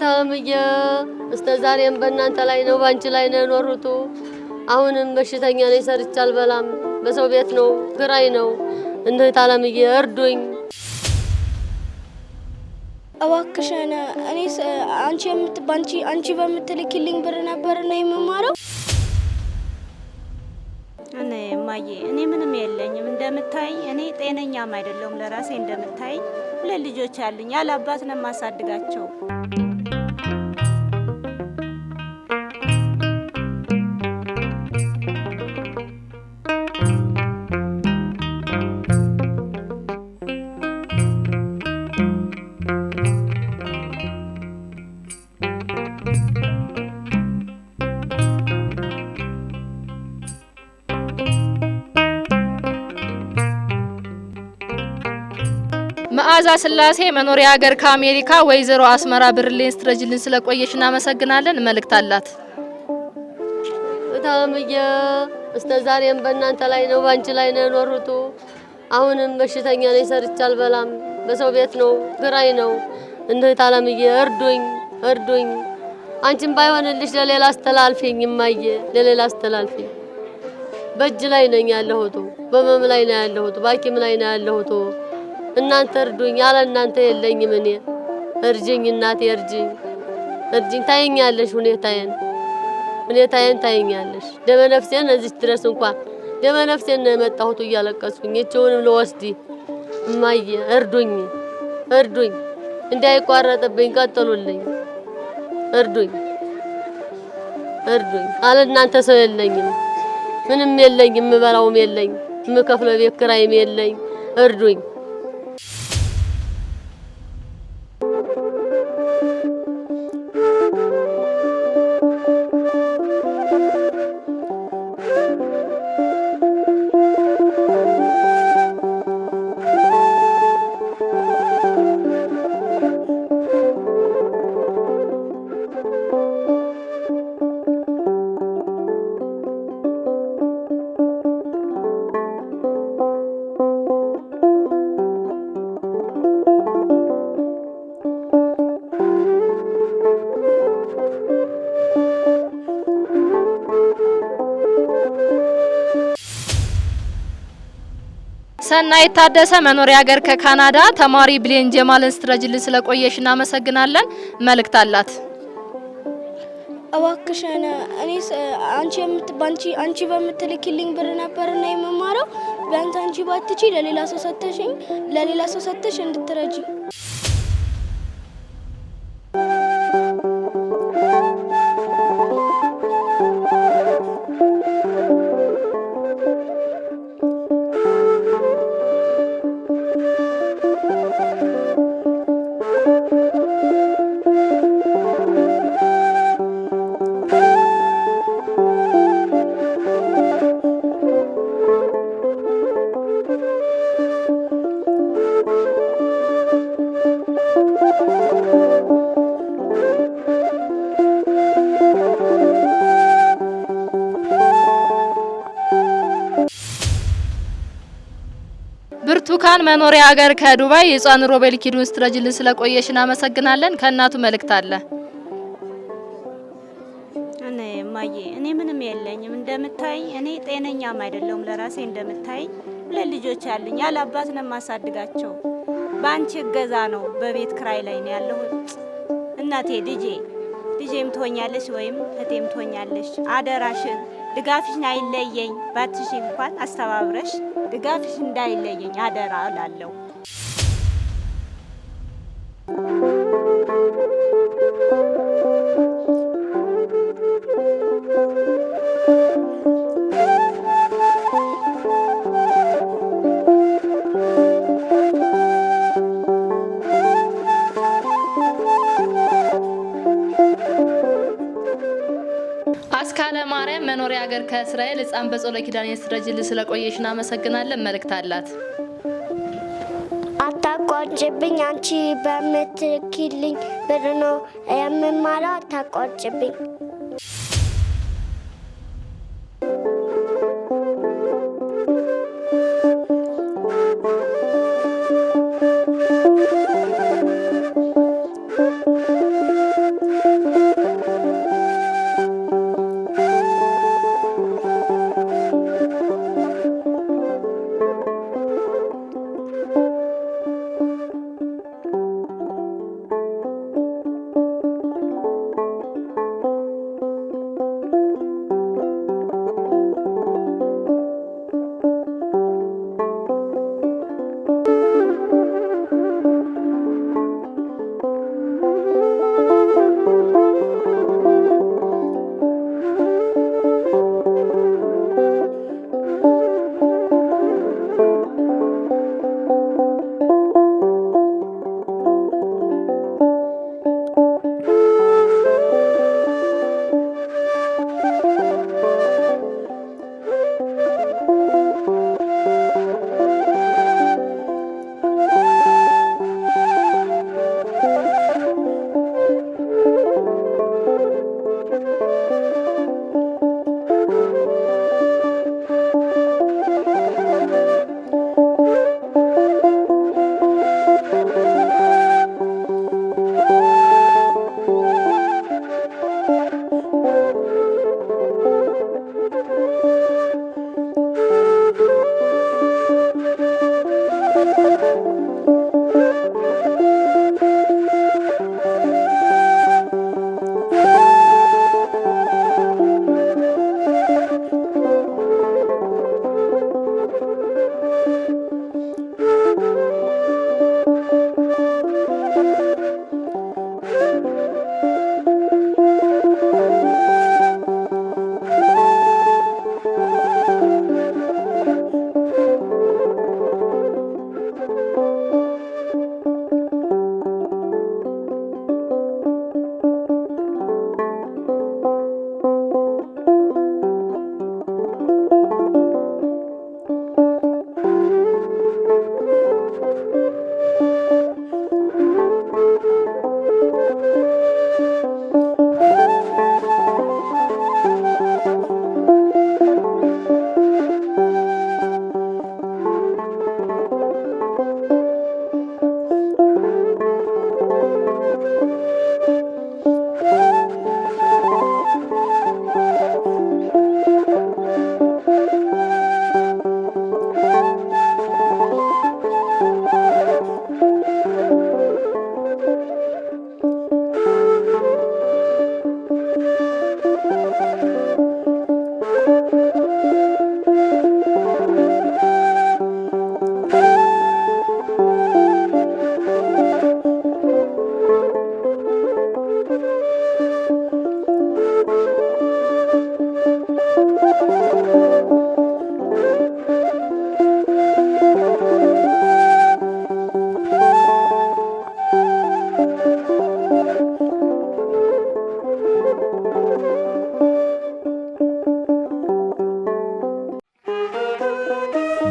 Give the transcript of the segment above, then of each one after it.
ታምዬ እስከ ዛሬም በእናንተ ላይ ነው ባንቺ ላይ ነው ኖሩቱ አሁንም በሽተኛ ነኝ ሰርቻ አልበላም በሰው ቤት ነው ግራይ ነው እንደ ታለምዬ እርዱኝ እባክሽን እኔስ አንቺ በምትልኪልኝ ብር ነበርና የምማረው እኔ ምንም የለኝም እንደምታይ እኔ ጤነኛም አይደለም ለራሴ እንደምታይ ለልጆች አሉኝ ያለ አባት ነው ማሳድጋቸው መዓዛ ስላሴ መኖሪያ ሀገር ከአሜሪካ ወይዘሮ አስመራ ብርሌን ስትረጅልን ስለቆየሽና መሰግናለን መልእክት አላት ታምዬ እስከ ዛሬም በእናንተ ላይ ነው ባንቺ ላይ ነው ኖሩቱ አሁንም በሽተኛ ነኝ ሰርቻ አልበላም በሰው ቤት ነው ግራይ ነው እንደ ታለምዬ እርዱኝ አንቺም ባይሆንልሽ ለሌላ አስተላልፊኝ እማዬ ለሌላ አስተላልፊኝ በእጅ ላይ ነኝ ያለሁት በመም ላይ ነው ያለሁት ባኪም ላይ ነው ያለሁት እናንተ እርዱኝ ያለ እናንተ የለኝም እኔ እርጅኝ እናቴ እርጅኝ ታየኛለሽ ሁኔታዬን ታየኛለሽ ደመነፍሴን እዚህ ድረስ እንኳን ደመነፍሴን ነው የመጣሁት እያለቀስኩኝ እቺውንም ለወስዲ እማዬ እርዱኝ እንዳይቋረጥብኝ ቀጥሉልኝ እርዱኝ አለ እናንተ ሰው የለኝም ምንም የለኝም የምበላውም የለኝ የምከፍለው ቤት ኪራይም የለኝ እርዱኝ ሰናይት ታደሰ መኖሪያ ሀገር ከካናዳ ተማሪ ብሌን ጀማልን ስትረጅልን ስለቆየሽና መሰግናለን መልእክት አላት እባክሽን እኔስ አንቺ በምትልኪልኝ ብር ነበርና የምማረው ቢያንስ አንቺ ባትቺ ለሌላ ሰው ሰጥተሽ እንድትረጂ ብርቱካን መኖሪያ ሀገር ከዱባይ የጻን ሮቤል ኪዱን ስትረጅልን ስለቆየሽና መሰግናለን ከእናቱ መልእክት አለ እኔ ምንም የለኝም እንደምታይ እኔ ጤነኛም አይደለም ለራሴ እንደምታይ ለልጆች አሉኝ ያለ አባት ነው ማሳድጋቸው ባንቺ እገዛ ነው በቤት ክራይ ላይ ነው ያለሁት እናቴ ልጄም ትሆኛለሽ ወይም እቴም ትሆኛለሽ አደራሽን ድጋፍሽን አይለየኝ ባትሽ እንኳን አስተባብረሽ ድጋፍሽ እንዳይለየኝ አደራ እላለሁ አስካለ ማርያም መኖሪያ ሀገር ከእስራኤል ህፃን በጾለ ኪዳን ስትረጅልን ስለቆየሽና መሰግናለን መልእክት አላት አታቋጭብኝ አንቺ በምትልኪልኝ ብር ነው የምማረው አታቋጭብኝ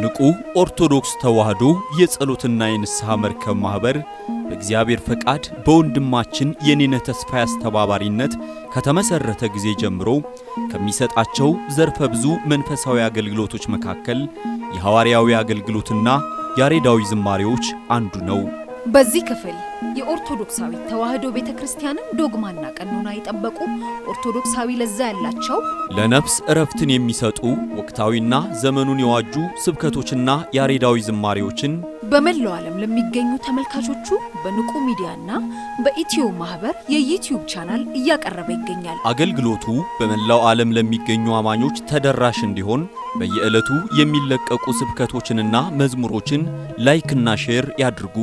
ንቁ ኦርቶዶክስ ተዋህዶ የጸሎትና የንስሐ መርከብ ማህበር በእግዚአብሔር ፈቃድ በወንድማችን የኔነ ተስፋዬ አስተባባሪነት ከተመሰረተ ጊዜ ጀምሮ ከሚሰጣቸው ዘርፈ ብዙ መንፈሳዊ አገልግሎቶች መካከል የሐዋርያዊ አገልግሎትና ያሬዳዊ ዝማሬዎች አንዱ ነው። በዚህ ክፍል የኦርቶዶክሳዊ ተዋህዶ ቤተክርስቲያንን ዶግማና ቀኖና የጠበቁ ኦርቶዶክሳዊ ለዛ ያላቸው ለነፍስ እረፍትን የሚሰጡ ወቅታዊና ዘመኑን የዋጁ ስብከቶችና ያሬዳዊ ዝማሬዎችን በመላው ዓለም ለሚገኙ ተመልካቾቹ በንቁ ሚዲያና በኢትዮ ማህበር የዩቲዩብ ቻናል እያቀረበ ይገኛል። አገልግሎቱ በመላው ዓለም ለሚገኙ አማኞች ተደራሽ እንዲሆን በየዕለቱ የሚለቀቁ ስብከቶችንና መዝሙሮችን ላይክና ሼር ያድርጉ።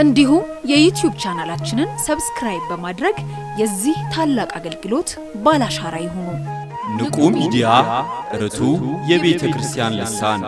እንዲሁም የዩቲዩብ ቻናላችንን ሰብስክራይብ በማድረግ የዚህ ታላቅ አገልግሎት ባላሻራ ይሁኑ። ንቁ ሚዲያ ርቱ የቤተ ክርስቲያን ልሳን